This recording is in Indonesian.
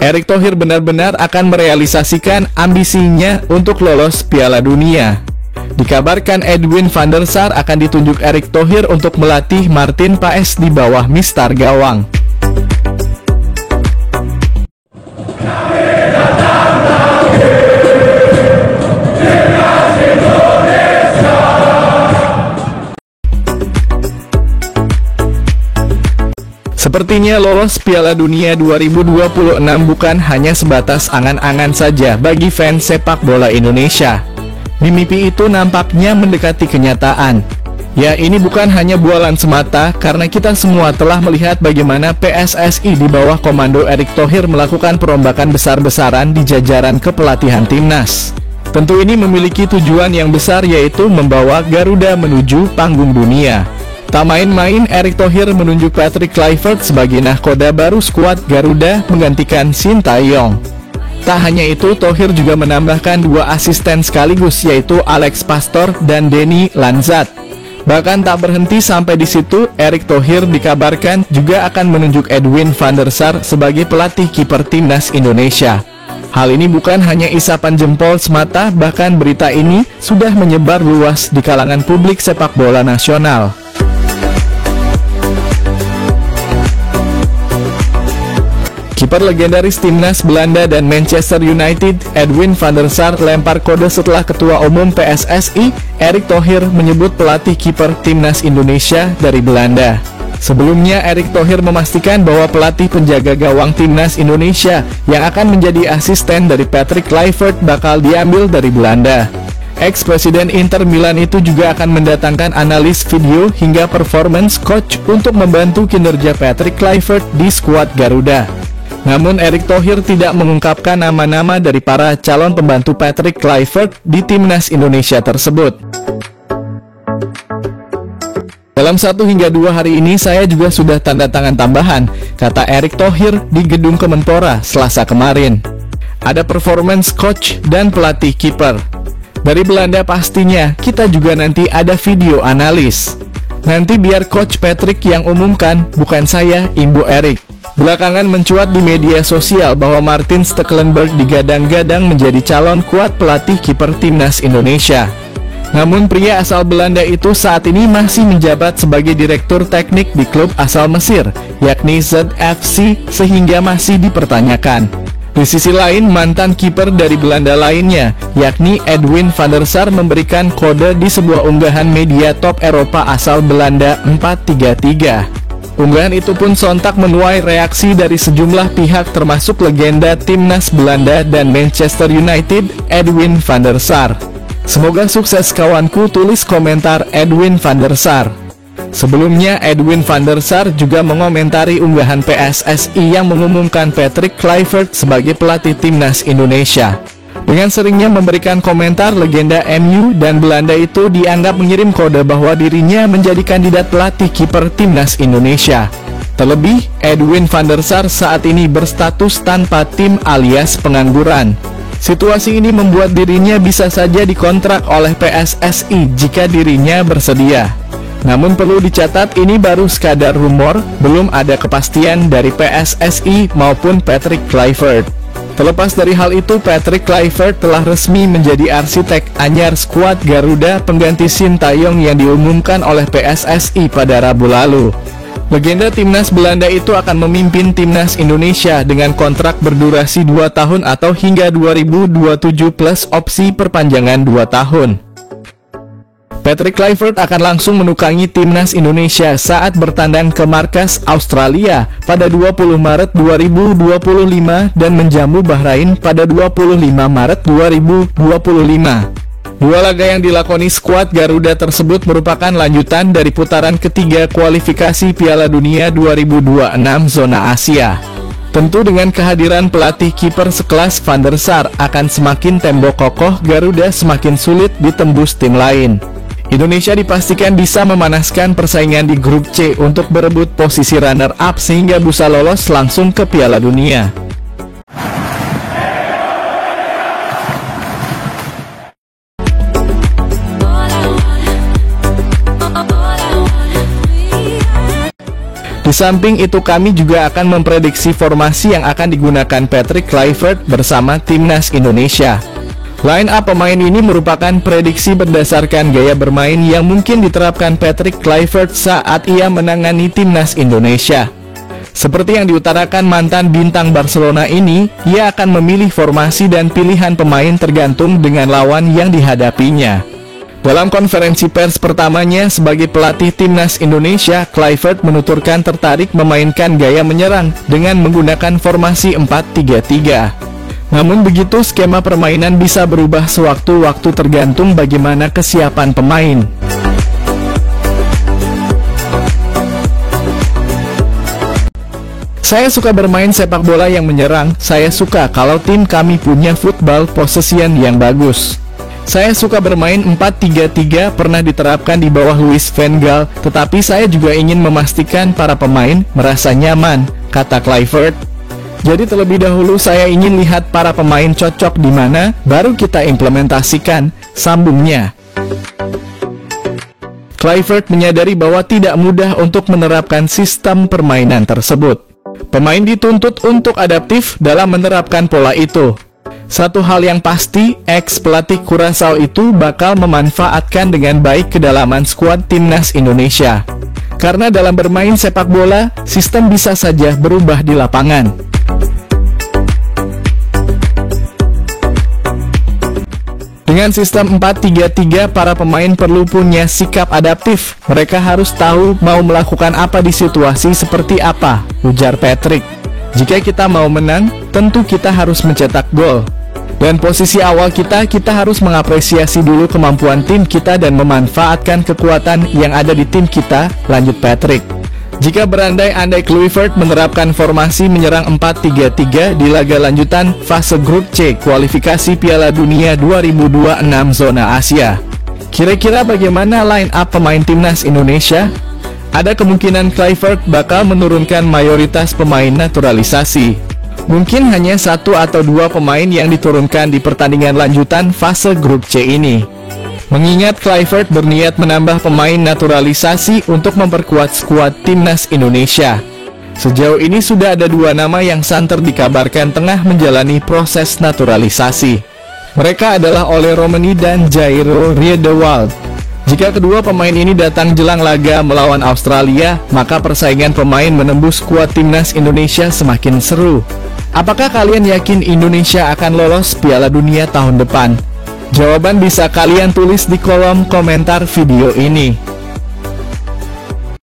Erick Thohir benar-benar akan merealisasikan ambisinya untuk lolos Piala Dunia. Dikabarkan Edwin van der Sar akan ditunjuk Erick Thohir untuk melatih Martin Paes di bawah mistar gawang. Sepertinya lolos Piala Dunia 2026 bukan hanya sebatas angan-angan saja bagi fans sepak bola Indonesia. Mimpi itu nampaknya mendekati kenyataan. Ya, ini bukan hanya bualan semata, karena kita semua telah melihat bagaimana PSSI di bawah komando Erick Thohir melakukan perombakan besar-besaran di jajaran kepelatihan timnas. Tentu ini memiliki tujuan yang besar, yaitu membawa Garuda menuju panggung dunia. Tak main-main, Erick Thohir menunjuk Patrick Kluivert sebagai nahkoda baru skuad Garuda menggantikan Sintayong. Tak hanya itu, Thohir juga menambahkan 2 asisten sekaligus, yaitu Alex Pastor dan Denny Lanzat. Bahkan tak berhenti sampai di situ, Erick Thohir dikabarkan juga akan menunjuk Edwin van der Sar sebagai pelatih kiper timnas Indonesia. Hal ini bukan hanya isapan jempol semata, bahkan berita ini sudah menyebar luas di kalangan publik sepak bola nasional. Kiper legendaris timnas Belanda dan Manchester United, Edwin van der Sar, lempar kode setelah Ketua Umum PSSI, Erick Thohir, menyebut pelatih kiper timnas Indonesia dari Belanda. Sebelumnya, Erick Thohir memastikan bahwa pelatih penjaga gawang timnas Indonesia yang akan menjadi asisten dari Patrick Kluivert bakal diambil dari Belanda. Ex-presiden Inter Milan itu juga akan mendatangkan analis video hingga performance coach untuk membantu kinerja Patrick Kluivert di skuad Garuda. Namun Erick Thohir tidak mengungkapkan nama-nama dari para calon pembantu Patrick Kluivert di timnas Indonesia tersebut. Dalam 1 hingga 2 hari ini saya juga sudah tanda tangan tambahan, kata Erick Thohir di Gedung Kemenpora Selasa kemarin. Ada performance coach dan pelatih kiper. Dari Belanda pastinya, kita juga nanti ada video analis. Nanti biar Coach Patrick yang umumkan, bukan saya, imbu Erick. Belakangan mencuat di media sosial bahwa Martin Stekelenburg digadang-gadang menjadi calon kuat pelatih kiper timnas Indonesia. Namun pria asal Belanda itu saat ini masih menjabat sebagai direktur teknik di klub asal Mesir, yakni ZFC, sehingga masih dipertanyakan. Di sisi lain, mantan kiper dari Belanda lainnya, yakni Edwin van der Sar, memberikan kode di sebuah unggahan media top Eropa asal Belanda 433. Unggahan itu pun sontak menuai reaksi dari sejumlah pihak termasuk legenda timnas Belanda dan Manchester United, Edwin van der Sar. Semoga sukses kawanku, tulis komentar Edwin van der Sar. Sebelumnya, Edwin van der Sar juga mengomentari unggahan PSSI yang mengumumkan Patrick Kluivert sebagai pelatih timnas Indonesia. Dengan seringnya memberikan komentar, legenda MU dan Belanda itu dianggap mengirim kode bahwa dirinya menjadi kandidat pelatih kiper timnas Indonesia. Terlebih, Edwin van der Sar saat ini berstatus tanpa tim alias pengangguran. Situasi ini membuat dirinya bisa saja dikontrak oleh PSSI jika dirinya bersedia. Namun perlu dicatat, ini baru sekadar rumor, belum ada kepastian dari PSSI maupun Patrick Kluivert. Terlepas dari hal itu, Patrick Kluivert telah resmi menjadi arsitek anyar skuad Garuda pengganti Sintayong yang diumumkan oleh PSSI pada Rabu lalu. Legenda timnas Belanda itu akan memimpin timnas Indonesia dengan kontrak berdurasi 2 tahun atau hingga 2027 plus opsi perpanjangan 2 tahun. Patrick Kluivert akan langsung menukangi timnas Indonesia saat bertandang ke markas Australia pada 20 Maret 2025 dan menjamu Bahrain pada 25 Maret 2025. Dua laga yang dilakoni skuad Garuda tersebut merupakan lanjutan dari putaran ketiga kualifikasi Piala Dunia 2026 zona Asia. Tentu dengan kehadiran pelatih kiper sekelas van der Sar akan semakin tembok kokoh Garuda semakin sulit ditembus tim lain. Indonesia dipastikan bisa memanaskan persaingan di grup C untuk berebut posisi runner-up sehingga bisa lolos langsung ke Piala Dunia. Di samping itu kami juga akan memprediksi formasi yang akan digunakan Patrick Kluivert bersama Timnas Indonesia. Line up pemain ini merupakan prediksi berdasarkan gaya bermain yang mungkin diterapkan Patrick Kluivert saat ia menangani Timnas Indonesia. Seperti yang diutarakan mantan bintang Barcelona ini, ia akan memilih formasi dan pilihan pemain tergantung dengan lawan yang dihadapinya. Dalam konferensi pers pertamanya sebagai pelatih Timnas Indonesia, Kluivert menuturkan tertarik memainkan gaya menyerang dengan menggunakan formasi 4-3-3. Namun begitu, skema permainan bisa berubah sewaktu-waktu tergantung bagaimana kesiapan pemain. Saya suka bermain sepak bola yang menyerang. Saya suka kalau tim kami punya football possession yang bagus. Saya suka bermain 4-3-3, pernah diterapkan di bawah Louis van Gaal, tetapi saya juga ingin memastikan para pemain merasa nyaman, kata Kluivert. Jadi terlebih dahulu saya ingin lihat para pemain cocok di mana, baru kita implementasikan, sambungnya. Kluivert menyadari bahwa tidak mudah untuk menerapkan sistem permainan tersebut. Pemain dituntut untuk adaptif dalam menerapkan pola itu. Satu hal yang pasti, ex-pelatih Curaçao itu bakal memanfaatkan dengan baik kedalaman skuad Timnas Indonesia. Karena dalam bermain sepak bola, sistem bisa saja berubah di lapangan. Dengan sistem 4-3-3, para pemain perlu punya sikap adaptif. Mereka harus tahu mau melakukan apa di situasi seperti apa, ujar Patrick. Jika kita mau menang, tentu kita harus mencetak gol. Dan posisi awal kita harus mengapresiasi dulu kemampuan tim kita dan memanfaatkan kekuatan yang ada di tim kita, lanjut Patrick. Jika berandai-andai Kluivert menerapkan formasi menyerang 4-3-3 di laga lanjutan fase grup C kualifikasi Piala Dunia 2026 zona Asia. Kira-kira bagaimana line up pemain Timnas Indonesia? Ada kemungkinan Kluivert bakal menurunkan mayoritas pemain naturalisasi. Mungkin hanya 1 atau 2 pemain yang diturunkan di pertandingan lanjutan fase grup C ini. Mengingat Kluivert berniat menambah pemain naturalisasi untuk memperkuat skuad Timnas Indonesia. Sejauh ini sudah ada 2 nama yang santer dikabarkan tengah menjalani proses naturalisasi. Mereka adalah Ole Romeni dan Jairo Riedewald. Jika kedua pemain ini datang jelang laga melawan Australia, maka persaingan pemain menembus skuad Timnas Indonesia semakin seru. Apakah kalian yakin Indonesia akan lolos Piala Dunia tahun depan? Jawaban bisa kalian tulis di kolom komentar video ini.